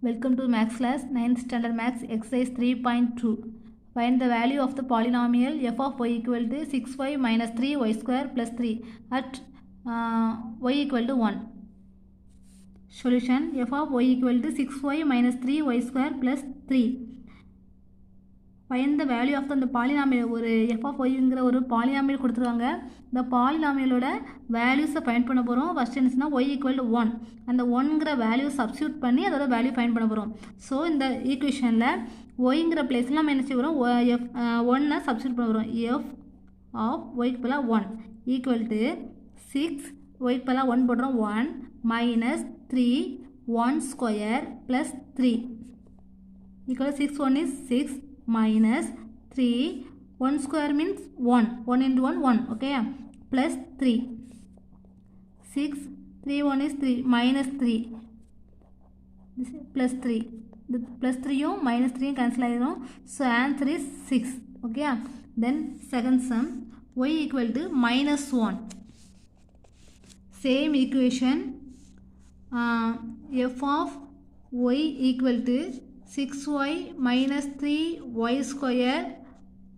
Welcome to Maths class 9th standard Maths exercise 3.2. Find the value of the polynomial f of y equal to 6y minus 3y square plus 3 at y equal to 1. Solution: f of y equal to 6y minus 3y square plus 3. Find the value of the polynomial. ஒரு f of yங்கிற ஒரு polynomial கொடுத்துருவாங்க. இந்த polynomialோட வேல்யூஸை find பண்ண போகிறோம். First என்னச்சுன்னா y equal to 1. அந்த 1ங்கிற value substitute பண்ணி அதோட வேல்யூ ஃபைண்ட் பண்ண போகிறோம். ஸோ இந்த ஈக்குவேஷனில் ஒய்ங்கிற பிளேஸில் நம்ம என்ன செய்ய போகிறோம், எஃப் 1 சப்ஸ்டியூட் பண்ண போகிறோம். எஃப் ஆஃப் ஒய்க்கு பதிலாக 1 ஈக்குவல் டு 6 ஒய்க்கு பதிலாக 1 போடுறோம். 1 minus 3 1 square plus 3 equal 6 1 is 6 minus 3 1 square means 1 into 1 1 okay plus 3 6 3 1 is 3 minus 3 this is plus 3 the plus 3 minus 3 cancel ஆயிரும். So answer is 6 okay. Then second sum y equal to minus 1, same equation, f of y equal to 6y minus 3y square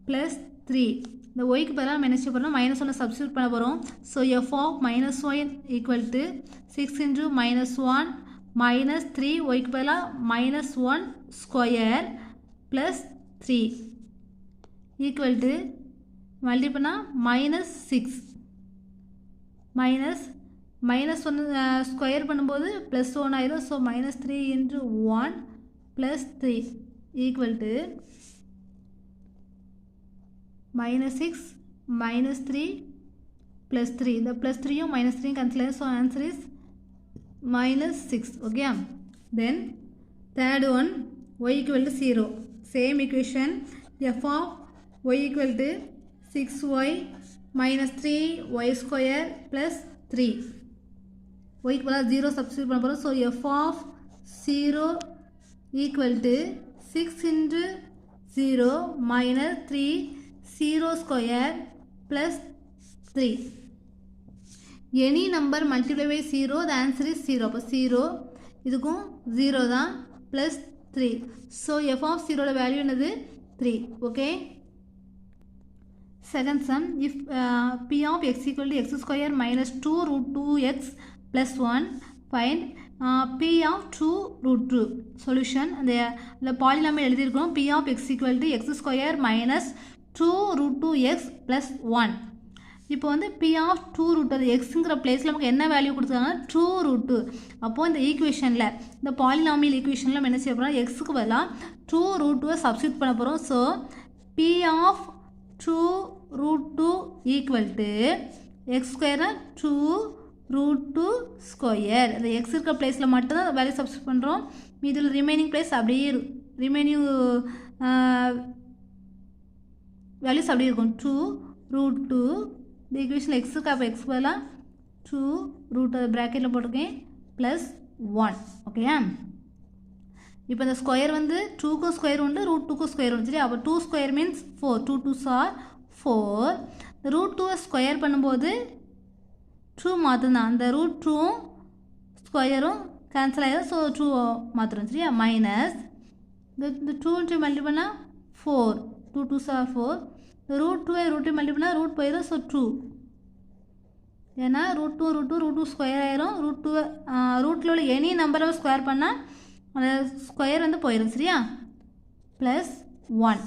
plus 3. இந்த yக்கு பதிலாக நம்ம என்ன செய்ய போகிறோம், minus 1 substitute பண்ண போகிறோம். So F of minus Y equal to 6 into minus 1 minus 3 ஒய்க்கு பதிலாக minus 1 square plus 3 equal to multi பண்ணால் மைனஸ் 6 மைனஸ் 1 ஸ்கொயர் பண்ணும்போது ப்ளஸ் 1 ஆயிரும். So minus 3 into 1 plus 3 equal to minus 6 minus 3 plus 3. The plus 3 minus 3 cancel, so answer is minus 6 okay. Then third one y equal to 0, same equation, f of y equal to 6y minus 3y square plus 3 y க்கு பதிலாக 0 substitute பண்ண போகிறோம். So f of 0 equal to 6 into 0 minus 3 0 square plus 3. Any number multiply by 0, the answer is 0. அப்போ 0 இதுக்கும் 0 தான் plus 3. So f of 0 value என்னது 3 okay. Second sum, if p of x equal to x square minus 2 root 2x plus 1, find p of 2 root 2. Solution, the polynomial எழுதியிருக்கிறோம். p of x equal to x square minus 2 root 2x plus 1. இப்போ வந்து p of 2 root அது xங்கிற பிளேஸில் நமக்கு என்ன value கொடுத்துருக்காங்க, 2 root 2. அப்போது இந்த ஈக்குவேஷனில் இந்த பாலினாமியல் ஈக்குவேஷனில் நம்ம என்ன செய்ய போகிறோம், எக்ஸுக்கு பதிலாக 2 root 2 சப்ஸ்டியூட் பண்ண போகிறோம். So p of 2 root 2 equal to x square 2 root 2 square. இந்த எக்ஸ் இருக்கிற பிளேஸில் மட்டும்தான் வேல்யூ சப்ஸ்டியூட் பண்ணுறோம். இதில் ரிமைனிங் பிளேஸ் அப்படியே ரிமைனிங் வேல்யூஸ் அப்படியே இருக்கும். 2 root 2 இந்த ஈக்குவேஷனில் எக்ஸ் இருக்கு. அப்போ எக்ஸ் பதிலாக 2 root ப்ராக்கெட்டில் போட்டிருக்கேன் ப்ளஸ் 1 ஓகேயா. இப்போ இந்த ஸ்கொயர் வந்து 2க்கும் ஸ்கொயர் உண்டு, ரூட் 2க்கும் ஸ்கொயர் உண்டு சரி. அப்போ 2 ஸ்கொயர் மீன்ஸ் 4, 2 2s are 4. இந்த ரூட் 2 ஸ்கொயர் பண்ணும்போது 2 மாற்றணும், அந்த ரூட் 2ம் ஸ்கொயரும் கேன்சல் ஆகிடும். ஸோ 2 மாத்திரம் சரியா. மைனஸ் இந்த 2 மல்டி பண்ணால் 4, 2 2s are 4. Root 2 root 2 multi பண்ணால் ரூட் போயிடும். ஸோ 2 ஏன்னா ரூட் 2 ஸ்கொயர் ஆயிரும். ரூட் 2 ரூட்டில் உள்ள எனி நம்பரை ஸ்கொயர் பண்ணால் அந்த ஸ்கொயர் வந்து போயிடும் சரியா. Plus 1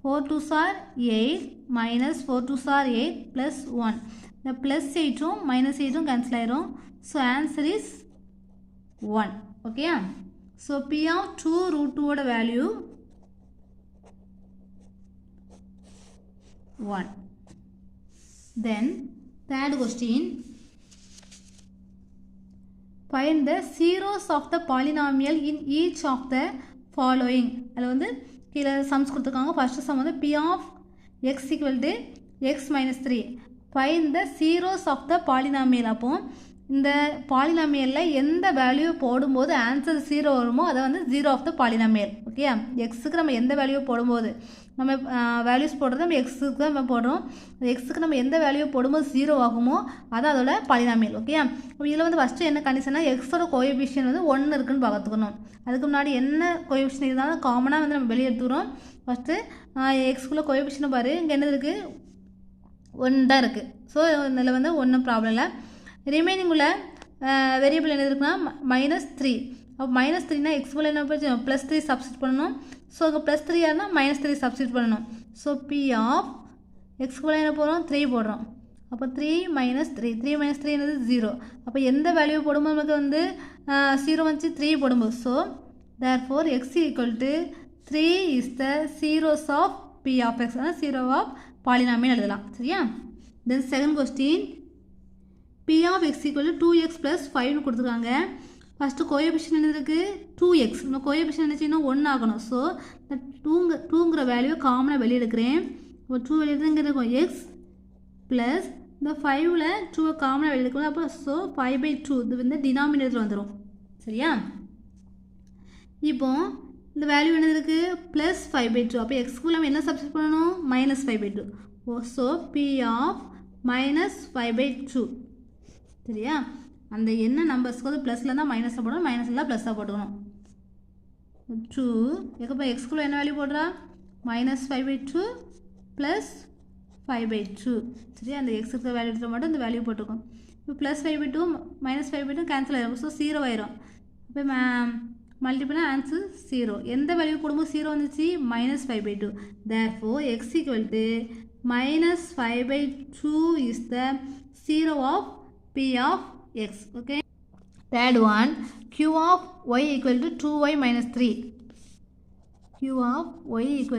4 2s are 8 minus 4 2s are 8 plus 1. இந்த ப்ளஸ் 8ம் மைனஸ் 8ம் கேன்சல் ஆயிரும். So answer is 1 okay. So p of 2 root 2ஓட value 1. Then third question, find the zeros of the polynomial in each of the following. அதில் வந்து கீழே sums கொடுத்துருக்காங்க. First some வந்து p of x equal to x minus 3. find the zeros of the polynomial. அப்போ இந்த பாலினாமியலில் எந்த value போடும்போது answer 0 வருமோ அதை வந்து 0 ஆஃப் த பாலினாமியல் ஓகே. எக்ஸுக்கு நம்ம எந்த வேல்யூ போடும்போது நம்ம வேல்யூஸ் போடுறது நம்ம எக்ஸுக்கு தான் நம்ம போடுறோம். எக்ஸுக்கு நம்ம எந்த வேல்யூ போடும்போது 0 ஆகுமோ அது அதோட பாலினாமியல். ஓகே, அப்போ இதில் வந்து ஃபஸ்ட்டு என்ன கண்டிஷனா எக்ஸோட கோஎஃபிஷியன்ட் வந்து 1 இருக்குன்னு பார்த்துக்கணும். அதுக்கு முன்னாடி என்ன கோஎஃபிஷியன்ட் இருந்தாலும் காமனாக வந்து நம்ம வெளியே எடுத்துக்கிறோம். ஃபஸ்ட்டு எக்ஸ்குள்ளே கோஎஃபிஷியன்ட் பாரு, இங்கே என்ன இருக்குது 1 தான் இருக்குது. ஸோ இதில் வந்து ஒன்றும் ப்ராப்ளம் இல்லை. ரிமைனிங் உள்ள வேரியபிள் என்ன இருக்குன்னா -3. அப்போ -3னா எக்ஸ்குள்ளே என்ன போச்சு +3 சப்ஸ்டிட் பண்ணணும். ஸோ அங்கே +3 யாருன்னா -3 சப்ஸ்டிட் பண்ணணும். ஸோ பி ஆஃப் எக்ஸ்குள்ளே என்ன போடுறோம் 3 போடுறோம். அப்போ 3 - 3 3 - 3 என்னது 0. அப்போ எந்த வேல்யூ போடும்போது நமக்கு வந்து 0 வந்துச்சு 3 போடும்போது. So therefore x = 3 is the zeros of p of x. அதான் 0 of பாலினாமியல் எழுதலாம். சரியா? Then second question p of x = 2x + 5 கொடுத்துருக்காங்க. ஃபஸ்ட்டு கோஎஃபிஷியன்ட் என்ன இருக்குது 2x. இந்த கோஎஃபிஷியன்ட் என்ன செய்யணும் 1 ஆகணும். ஸோ இந்த 2ங்கிற வேல்யூ காமனாக வெளியே எடுக்கிறேன். இப்போ 2 வெளியே எடுத்துங்க இருக்கும் x ப்ளஸ் இந்த 5ல் 2 காமனாக வெளியே எடுக்கணும். அப்போ ஸோ 5/2 இது வந்து டினாமினேட்டர் வந்துடும். சரியா? இப்போ இந்த வேல்யூ என்ன இருக்குது +5/2. அப்போ எக்ஸ்க்கு நம்ம என்ன சப்ஸ்டிட் பண்ணணும் -5/2. So P of -5/2. சரியா? அந்த என்ன நம்பர்ஸ்க்கு வந்து ப்ளஸில் இருந்தால் மைனஸில் போடணும், மைனஸில் தான் ப்ளஸ்ஸாக போட்டுக்கணும். 2 எப்போ எக்ஸ்குள்ளே என்ன வேல்யூ போடுறா -5/2 + 5/2. சரியா? அந்த எக்ஸுக்கு வேல்யூ எடுத்து மட்டும் இந்த வேல்யூ போட்டுருக்கோம். இப்போ +5/2 -5/2 கேன்சல் ஆகிடும். ஸோ 0 ஆயிரும். இப்போ மல்டிபிளாக ஆன்சர் 0. எந்த வேல்யூ போடும்போது 0 வந்துச்சு -5/2. therefore x = -5/2 is the zero of p of x. Okay. Third one, q of y = 2y - 3. q of y =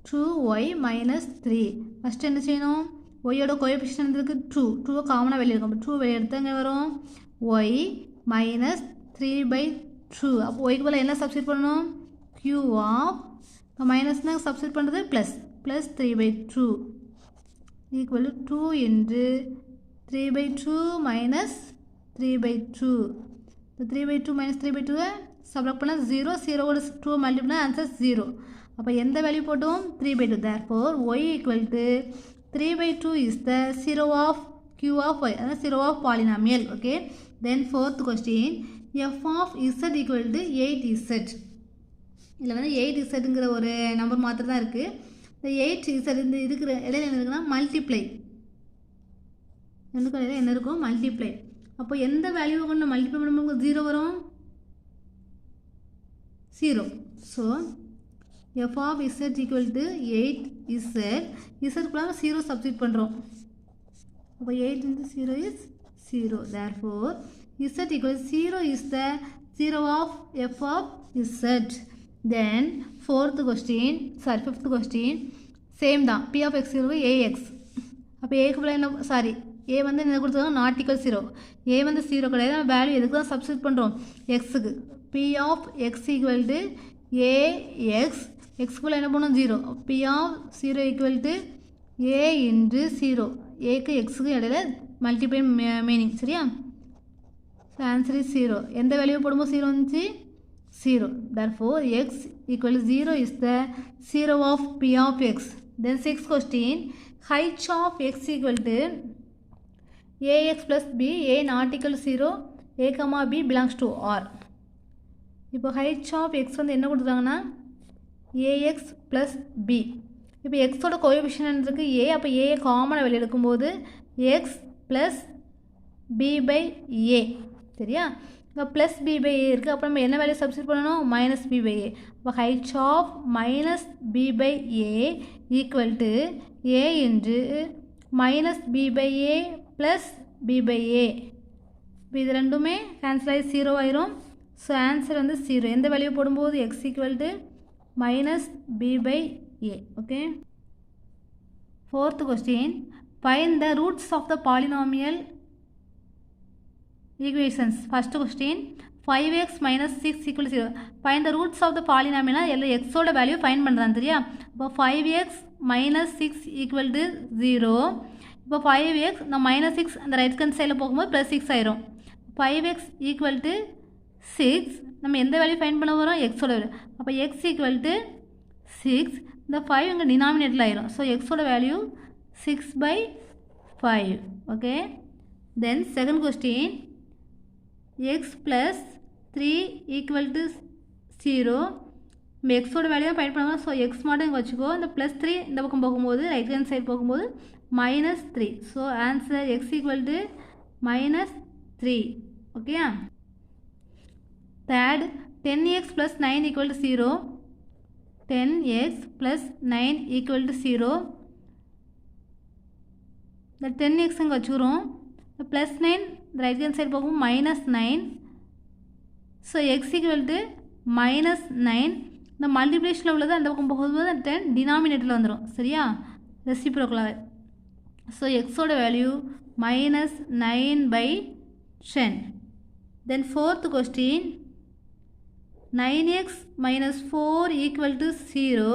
2y - 3. First என்ன செய்யணும் ஒய்யோட கோஎஃபிஷியன்ட் இருக்கு 2 காமனாக வெளியே இருக்கும். 2 வெளியே எடுத்து அங்கே வரும் y - 3/2. அப்போ ஒய்க்கு பதில் என்ன சப்ஸ்டிட் பண்ணணும் q ஆஃப் மைனஸ்னால் சப்ஸ்டிட் பண்ணுறது ப்ளஸ் 3/2 = 2 × 3/2 - 3/2. இந்த 3/2 - 3/2 சப்ராக்ட் பண்ணால் 0 0 2 மல்டிப்ளை ஆன்சர் 0. அப்போ எந்த வேல்யூ போட்டோம் 3/2. therefore y = 3/2 is the zero of q of y. அதான் zero of polynomial. okay. then fourth question f of z = 8z. இதில் வந்து 8zங்கிற ஒரு நம்பர் மாத்திரம் தான் இருக்குது. இந்த 8z இந்த இருக்கிற இடையில என்ன இருக்குன்னா மல்டிப்ளை ரெண்டு கடையில் என்ன இருக்கும் மல்டிப்ளை. அப்போ எந்த வேல்யூவை கொண்டு மல்டிப்ளை பண்ணும்போது 0 வரும் 0. So f of z = 8z. z 0 substitute பண்ணுறோம். அப்போ 8 × 0 is 0. therefore z = 0 is the zero of f of z. then fifth question same தான். p of x = ax. அப்போ ஏக்கு பதில் என்ன சாரி ஏ வந்து என்ன கொடுத்துருக்காங்க நாட் ஈக்குவல் 0. ஏ வந்து 0 கிடையாது. நம்ம வேல்யூ எதுக்கு தான் சப்ஸ்டிட் பண்ணுறோம் எக்ஸுக்கு. p of x = ax. எக்ஸ்க்குள்ளே என்ன பண்ணணும் 0. p of 0 = a × 0. ஏக்கு எக்ஸுக்கு இடையில மல்டிப்ளை மீனிங். சரியா? So answer is 0. எந்த வேல்யூ போடும்போது 0 வந்துச்சு 0. therefore x = 0 is the zero of p of x. then sixth question h of x = ax + b. a not equal 0. a, b belongs to r. இப்போ h of x வந்து என்ன கொடுத்துருக்காங்கன்னா ax + b. இப்போ எக்ஸோட coefficient இருக்குது a. அப்போ a காமனாக வெளியே எடுக்கும்போது x + b/a. சரியா? இப்போ +b/a இருக்குது. அப்போ நம்ம என்ன வேல்யூ சப்ஸ்டிட் பண்ணணும் -b/a. அப்போ h of -b/a = a × -b/a + b/a. இப்போ இது ரெண்டுமே கேன்சல் ஆகி 0 ஆயிரும். ஸோ ஆன்சர் வந்து 0. எந்த வேல்யூ போடும்போது x = -b/a. Okay. fourth question find the roots of the polynomial equations. first question 5x - 6 = 0. find the roots of the polynomial. எல்லாம் எக்ஸோட வேல்யூ ஃபைண்ட் பண்ணுறாங்க. சரியா? இப்போ 5x - 6 = 0. இப்போ 5x நம்ம -6 அந்த ரைட் ஹேண்ட் சைடில் போகும்போது +6 ஆயிரும். 5x = 6. நம்ம எந்த வேல்யூ ஃபைண்ட் பண்ண வரோம் எக்ஸோட வேல்யூ. அப்போ x = 6. இந்த 5 இங்கே டினாமினேட்டில் ஆயிரும். ஸோ எக்ஸோட value 6/5. Okay, then second question, X plus 3 equal to 0. நம்ம எக்ஸோட வேல்யூ தான் ஃபைண்ட் பண்ணுவோம். ஸோ எக்ஸ் மட்டும் இங்கே வச்சுக்கோ. இந்த +3 இந்த பக்கம் போகும்போது ரைட் ஹேண்ட் சைடு போகும்போது -3. So answer X equal to -3. Okay, third 10x + 9 = 0. 10x + 9 = 0. இந்த 10x இங்கே வச்சுக்கிறோம். +9 ரைட் ஹேண்ட் சைடு போகும் -9. So X equal to -9. இந்த மல்டிப்ளிகேஷனில் உள்ளது அந்த பக்கம் போகும்போது 10 டினாமினேட்டரில் வந்துடும். சரியா, ரெசிப்ரோக்கலாக. ஸோ எக்ஸோட வேல்யூ -9/10. தென் ஃபோர்த் கொஸ்டின், 9x - 4 = 0.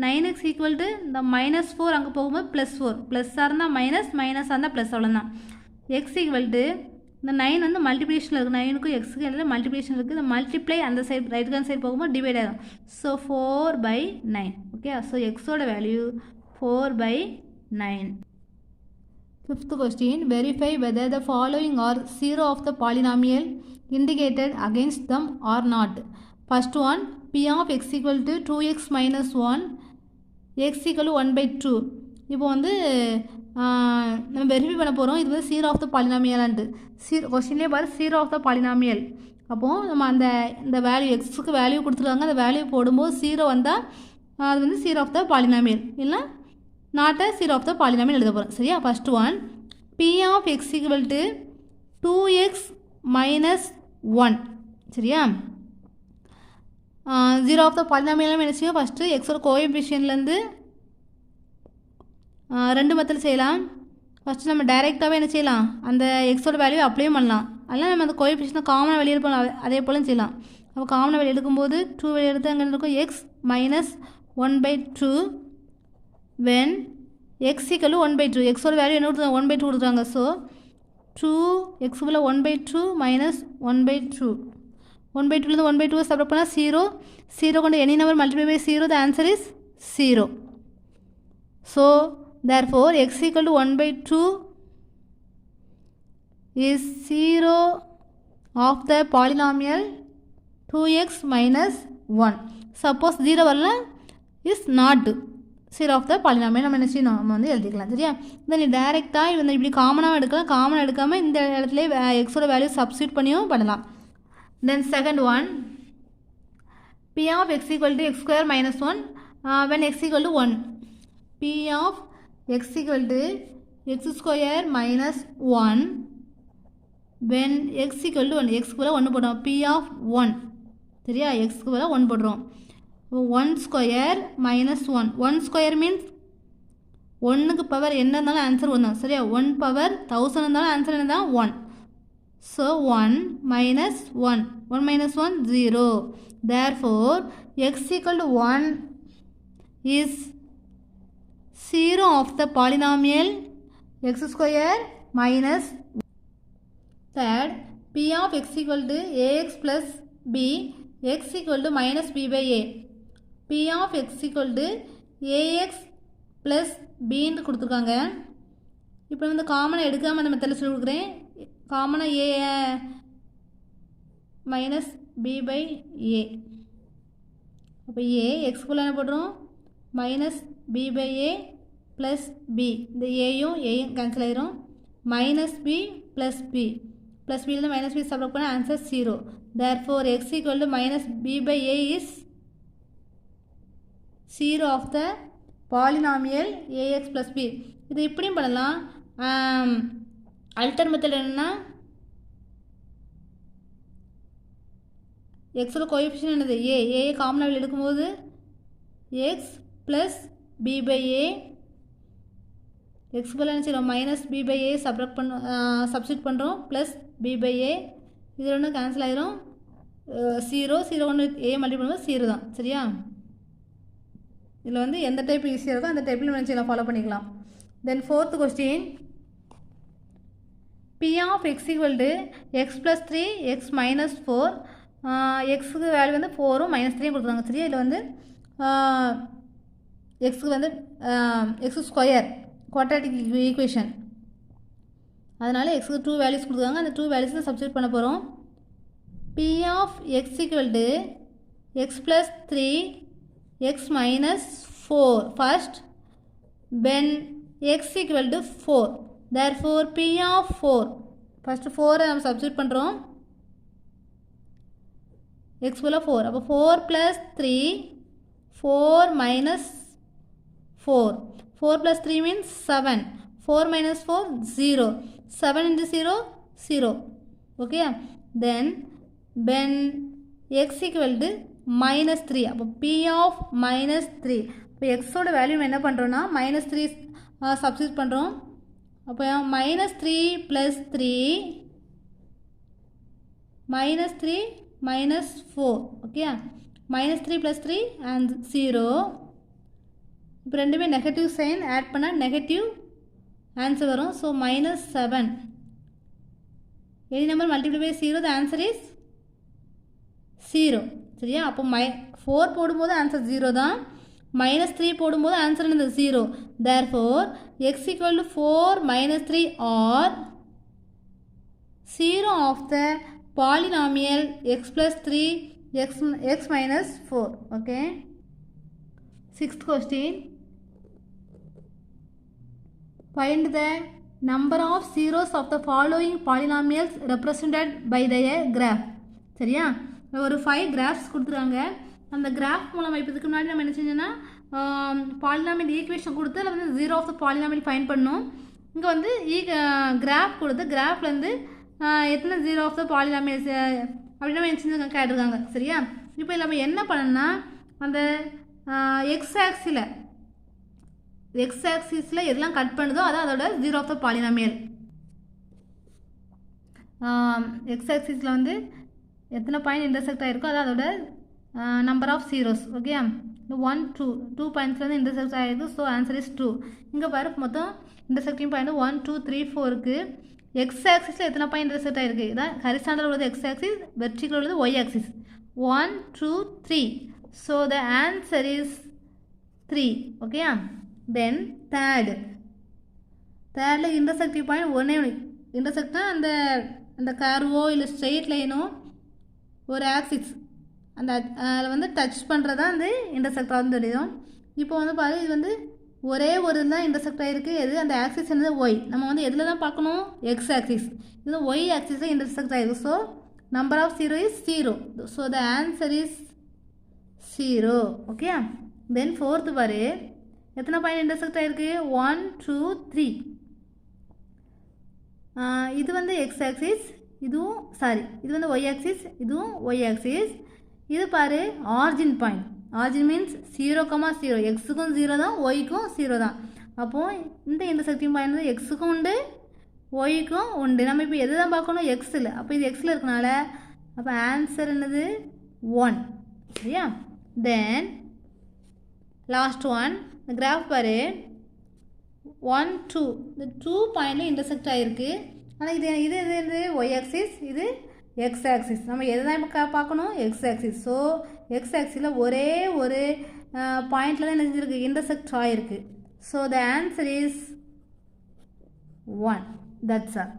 9x = இந்த -4 அங்கே போகும்போது +4. ப்ளஸ்ஸாக இருந்தால் மைனஸாக இருந்தால் ப்ளஸ், அவ்வளோதான். x = இந்த 9 வந்து மல்டிப்ளிகேஷனில் இருக்குது. 9க்கும் எக்ஸுக்கு இடையில மல்டிப்ளிகேஷன் இருக்குது. இந்த மல்டிப்ளை அந்த சைடு ரைட் ஹேண்ட் சைடு போகும்போது டிவைட் ஆகிடும். ஸோ 4/9. ஓகே, ஸோ எக்ஸோட value 4/9. Fifth question, verify whether the following are 0 of the polynomial indicated against them or not. First one, p of x = 2x - 1, x = 1/2. இப்போ வந்து நம்ம verify பண்ண போகிறோம். இது வந்து 0 ஆஃப் த பாலினாமியலான்ட்டு. கொஸ்டின்லேயே பாரு 0 ஆஃப் த பாலினாமியல். அப்போது நம்ம இந்த வேல்யூ எக்ஸுக்கு வேல்யூ கொடுத்துருக்காங்க. அந்த வேல்யூ போடும்போது 0 வந்தால் அது வந்து 0 ஆஃப் த பாலினாமியல், இல்லை not a 0 of the polynomial எழுத போகிறோம். சரியா, first one, p of x = 2x - 1. சரியா, 0 ஆஃப் த பாலினாமியல் என்ன செய்யும்? ஃபஸ்ட்டு எக்ஸோட கோஎஃபிஷியன்ட்லேருந்து 2 மெத்தட் செய்யலாம். ஃபஸ்ட்டு நம்ம டைரெக்டாகவே என்ன செய்யலாம், அந்த எக்ஸோட வேல்யூ அப்ளை பண்ணலாம். அதெல்லாம் நம்ம அந்த கோஎஃபிஷியன்ட் காமனாக வெளியே எடுப்போம், அதே போல் செய்யலாம். அப்போ காமனாக வெளியே எடுக்கும்போது 2 வெளியே எடுத்து அங்கே இருக்கும் x - 1/2 when x = 1/2. எக்ஸோட வேல்யூ என்ன கொடுத்தாங்க? 1/2 கொடுத்துருக்காங்க. So 2x = 1/2 - 1/2. 1/2லேருந்து 1/2 செப்பரேட் பண்ணால் 0. 0 கொண்டு any number multiply by 0, the answer is 0. So therefore x = 1/2 is 0 of the polynomial 2x - 1. Suppose 0 வரல is not 0 of the polynomial. நம்ம என்ன செய்யணும், நம்ம வந்து எழுதிக்கலாம். சரியா, இந்த நீ டேரெக்டாக இவங்க இப்படி காமனாக எடுக்கலாம். காமனாக எடுக்காமல் இந்த இடத்துல எக்ஸோட வேல்யூ சப்ஸ்டியூட் பண்ணியும் பண்ணலாம். Then second one, p of x = x² - 1 when x = 1. p of x = x² - 1 when x = 1. x க்கு 1 போடுறோம். p of 1. சரியா, x க்கு 1 போடுறோம். 1² - 1. 1 square means 1க்கு பவர் என்ன இருந்தாலும் ஆன்சர் 1 தான். சரியா, 1 பவர் 1000 இருந்தாலும் ஆன்சர் என்ன தான்? 1. So 1 - 1. 1 - 1 0. Therefore x = 1 is 0 of the polynomial x² - 1. Third, p of x = ax plus b, x = -b/a. p of x = ax plus b ன்னு கொடுத்துருக்காங்க. இப்போ வந்து காமனாக எடுக்காமல் அந்த மெத்தடில் சொல்லி கொடுக்குறேன். காமனாக a -b/a. அப்போ a எக்ஸ்குள்ளே என்ன போடுறோம்? -b/a plus b. இந்த ஏயும் கேன்சல் ஆயிரும். -b plus b. plus b இருந்து -b சப்ராக்ட் பண்ணால் answer 0. therefore x = -b/a is 0 of the polynomial ax plus b. இது இப்படியும் பண்ணலாம். அல்டர் மெத்தட் என்னென்னா, எக்ஸோட கோஎஃபிஷியன்ட் என்னது? ஏ காமனாக எடுக்கும்போது x plus b/a. எக்ஸ் பதில் என்ன செய்யறோம்? -b/a சப்ஸ்டியூட் பண்ணுறோம். Plus b/a. இது ஒன்று கேன்சல் ஆயிரும். 0 ஒன்று a மல்டிப்ளை பண்ணும்போது 0 தான். சரியா, இதில் வந்து எந்த டைப் ஈஸியாக இருக்கோ அந்த டைப்பில் நம்ம செய்யலாம், ஃபாலோ பண்ணிக்கலாம். தென் fourth question, p of x = x plus 3 x minus 4. எக்ஸுக்கு வேல்யூ வந்து 4ம் -3யும் கொடுத்துருவாங்க. சரியா, இதில் வந்து எக்ஸுக்கு வந்து எக்ஸ் ஸ்கொயர் குவாட்ராட்டிக் ஈக்குவேஷன். அதனால் எக்ஸுக்கு 2 வேல்யூஸ் கொடுத்துருக்காங்க. அந்த 2 வேல்யூஸை சப்ஸ்டிட்யூட் பண்ண போகிறோம். P of X equal to X plus 3 X minus 4 first, when x equal to 4. Therefore p of 4, first 4 நம்ம சப்ஸ்டிட்யூட் பண்ணுறோம். x போல 4, அப்போ 4 plus 3 4 minus 4, 4 plus 3 means 7, 4 minus 4 0, 7 into 0 0. Okay, then when x equal to minus 3, அப்போ p of minus 3. இப்போ எக்ஸோட value என்ன பண்ணுறோன்னா -3 substitute பண்ணுறோம். அப்போ -3 + 3 -3 -4. Okay, -3 + 3 and 0. இப்போ ரெண்டுமே நெகட்டிவ் சைன் ஆட் பண்ணால் நெகட்டிவ் ஆன்சர் வரும். So -7. Any number multiply by 0, the answer is 0. சரியா? அப்போ 4 போடும்போது ஆன்சர் 0 தான், -3 போடும்போது ஆன்சர் என்னது 0. therefore x equal to 4 - 3 or 0 of the polynomial x plus 3 x minus 4. okay, 6th question, find the number of zeros of the following polynomials represented by the graph. சரியா? ஒரு 5 graphs கொடுத்துருக்காங்க. அந்த graph மூலமாக இப்போ இதுக்கு முன்னாடி நம்ம என்ன செஞ்சோன்னா பாலினாமியல் ஈக்குவேஷன் கொடுத்து அதில் வந்து 0 ஆஃப் த பாலினாமியல் ஃபைண்ட் பண்ணோம். இங்கே வந்து கிராஃப் கொடுத்து கிராஃப்லேருந்து எத்தனை 0 ஆஃப் த பாலினாமியல்ஸ் அப்படின்னு நம்ம என்ன செஞ்சு கேட்டிருக்காங்க. சரியா? இப்போ நம்ம என்ன பண்ணணும்னா அந்த எக்ஸ் ஆக்சிஸில் எதெல்லாம் கட் பண்ணுதோ அதான் அதோட 0 ஆஃப் த பாலினாமியல். எக்ஸ் ஆக்சிஸில் வந்து எத்தனை பாயிண்ட் இன்டர்செக்ட் ஆகிருக்கோ அதான் அதோட number of zeros. Okay, 1 2 points வந்து இன்டர்செக்ட் ஆகிருக்கு. So answer is 2. இங்கே பாரு மொத்தம் இன்டர்செக்டிங் பாயிண்ட் 1 2 3 4 இருக்குது. எக்ஸ் ஆக்சிஸில் எத்தனை பாயிண்ட் இன்டர்செக்ட் ஆகிருக்கு? இதான் ஹரிசாண்டல் உள்ளது எக்ஸ் ஆக்சிஸ், வெர்டிகல் உள்ளது Y axis. 1 2 3. So the answer is 3. Okay, then தேர்டில் இன்டர்செக்டிவ் பாயிண்ட் ஒன்றே இன்டர்செக்ட்னா அந்த கர்வோ இல்லை ஸ்ட்ரெயிட் லைனோ ஒரு ஆக்சிஸ் அந்த அதில் வந்து டச் பண்ணுறது தான் வந்து இன்டர்செக்ட் ஆகுதுன்னு தெரியும். இப்போ வந்து பாரு, இது வந்து ஒரே ஒரு தான் இன்டர்செக்ட் ஆகிருக்கு. எது அந்த ஆக்சிஸ் என்னது ஒய். நம்ம வந்து எதில் தான் பார்க்கணும்? X axis. இது ஒய் ஆக்சிஸில் இன்டர்செக்ட் ஆகிருக்கு. So number of 0 is 0. So the answer is 0. Okay, then fourth பாரு, எத்தனை பாயிண்ட் இன்டர்செக்ட் ஆகிருக்கு? 1 2 3. இது வந்து எக்ஸ் ஆக்சிஸ், இதுவும் இது வந்து ஒய் ஆக்சிஸ், இதுவும் ஒய் ஆக்சிஸ். இது பாரு ஆர்ஜின் பாயிண்ட். Origin means 0,0. எக்ஸுக்கும் 0 தான், ஒய்க்கும் 0 தான். அப்போது இந்த இன்டர்செக்டிங் பாயிண்ட் வந்து எக்ஸுக்கும் உண்டு ஒய்க்கும் உண்டு. நம்ம இப்போ எது தான் பார்க்கணும்? எக்ஸில். அப்போ இது எக்ஸில் இருக்கனால அப்போ ஆன்சர் என்னது 1. சரியா? தென் லாஸ்ட் ஒன், இந்த கிராஃப் பாரு 1 2. இந்த 2 பாயிண்டில் இன்டர்செக்ட் ஆகிருக்கு. ஆனால் இது ஒய் ஆக்சிஸ், இது எக்ஸ் ஆக்சிஸ். நம்ம எதை தான் இப்போ பார்க்கணும்? X axis. ஸோ எக்ஸ் ஆக்சிஸில் ஒரே ஒரு பாயிண்டில் தான் என்ன செஞ்சுருக்கு? இன்டர்செக்ட் ஆகிருக்கு. So the answer is 1. That's all.